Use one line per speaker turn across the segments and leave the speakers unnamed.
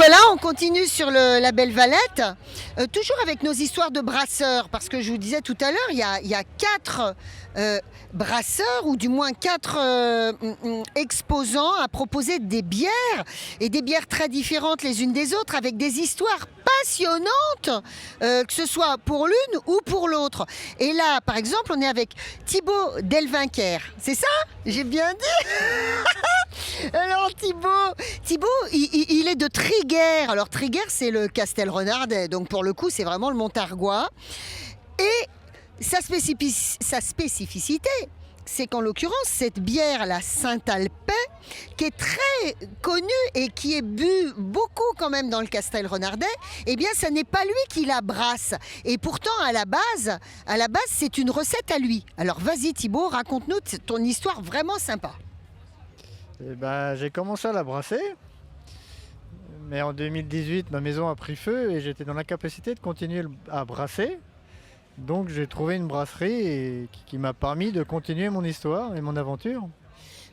voilà, on continue sur la Belle Valette, toujours avec nos histoires de brasseurs, parce que je vous disais tout à l'heure, il y a quatre brasseurs, ou du moins quatre exposants à proposer des bières, et des bières très différentes les unes des autres, avec des histoires passionnantes, que ce soit pour l'une ou pour l'autre. Et là, par exemple, on est avec Thibaut Delvincker, c'est ça? J'ai bien dit. Alors Thibaut, il est de Triguères. Alors Triguères, c'est le Castelrenardais, donc pour le coup, c'est vraiment le Montargois. Et sa spécificité, c'est qu'en l'occurrence, cette bière, la Saint-Alpais, qui est très connue et qui est bu beaucoup quand même dans le Castelrenardais, eh bien, ça n'est pas lui qui la brasse. Et pourtant, à la base, c'est une recette à lui. Alors, vas-y Thibaut, raconte-nous ton histoire vraiment sympa.
Eh ben, j'ai commencé à la brasser, mais en 2018, ma maison a pris feu et j'étais dans l'incapacité de continuer à brasser. Donc j'ai trouvé une brasserie qui m'a permis de continuer mon histoire et mon aventure.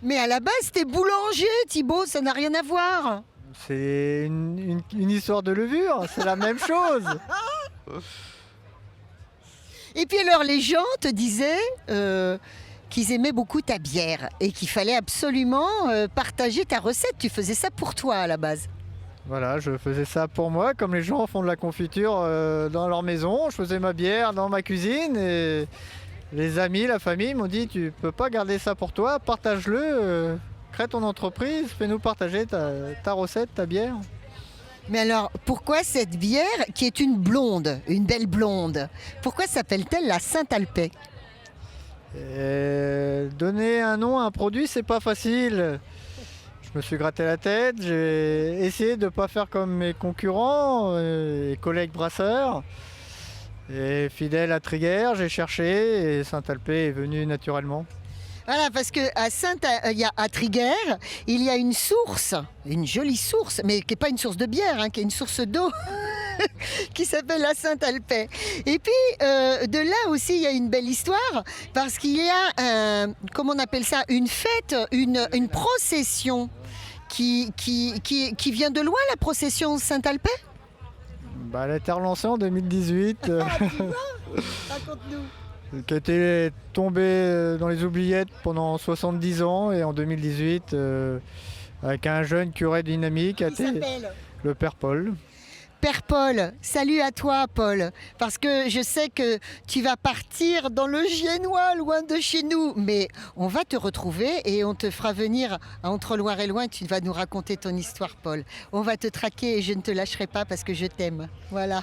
Mais à la base, t'es boulanger, Thibaut, ça n'a rien à voir.
C'est une histoire de levure, c'est la même chose.
Et puis alors, les gens te disaient qu'ils aimaient beaucoup ta bière et qu'il fallait absolument partager ta recette. Tu faisais ça pour toi à la base.
Voilà, je faisais ça pour moi, comme les gens font de la confiture dans leur maison. Je faisais ma bière dans ma cuisine et les amis, la famille m'ont dit tu peux pas garder ça pour toi, partage-le, crée ton entreprise, fais-nous partager ta recette, ta bière.
Mais alors, pourquoi cette bière qui est une blonde, une belle blonde, pourquoi s'appelle-t-elle la Saint-Alpais?
Donner un nom à un produit, c'est pas facile. Je me suis gratté la tête, j'ai essayé de ne pas faire comme mes concurrents et collègues brasseurs. Et fidèle à Triguères, j'ai cherché et Saint-Alpais est venu naturellement.
Voilà, parce qu'à à Triguères, il y a une source, une jolie source, mais qui n'est pas une source de bière, hein, qui est une source d'eau, qui s'appelle la Saint-Alpais. Et puis, de là aussi, il y a une belle histoire, parce qu'il y a, comment on appelle ça, une fête, une procession qui vient de loin, la procession Saint-Alpais.
Elle a été relancée en 2018.
Tu vois? Raconte-nous.
Qui a été tombée dans les oubliettes pendant 70 ans et en 2018, avec un jeune curé dynamique, le Père Paul.
Père Paul, salut à toi Paul, parce que je sais que tu vas partir dans le Giennois, loin de chez nous, mais on va te retrouver et on te fera venir à Entre-Loire et Loin, tu vas nous raconter ton histoire Paul. On va te traquer et je ne te lâcherai pas parce que je t'aime, voilà.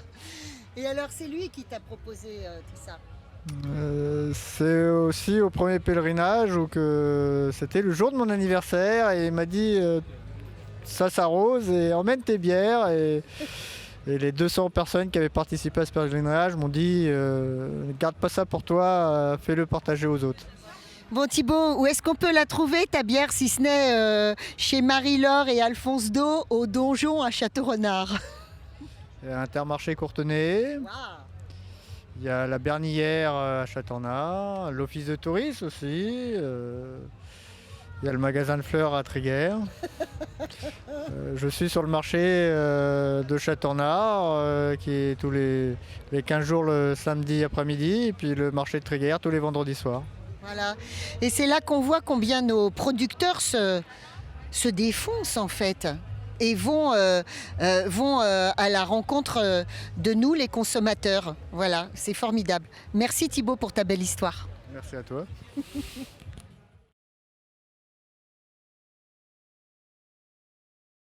Et alors c'est lui qui t'a proposé tout ça?
C'est aussi au premier pèlerinage où c'était le jour de mon anniversaire et il m'a dit ça s'arrose et emmène tes bières et les 200 personnes qui avaient participé à ce pèlerinage m'ont dit garde pas ça pour toi, fais-le partager aux autres.
Bon Thibaut, où est-ce qu'on peut la trouver ta bière si ce n'est chez Marie-Laure et Alphonse Do au donjon à Château-Renard?
Intermarché Courtenay.
Wow.
Il y a la Bernillière à Châteaurenard, l'office de tourisme aussi. Il y a le magasin de fleurs à Triguères. Je suis sur le marché de Châteaurenard qui est tous les 15 jours le samedi après-midi et puis le marché de Triguères tous les vendredis soirs.
Voilà. Et c'est là qu'on voit combien nos producteurs se défoncent en fait et vont à la rencontre de nous les consommateurs. Voilà, c'est formidable. Merci Thibaut pour ta belle histoire.
Merci à toi.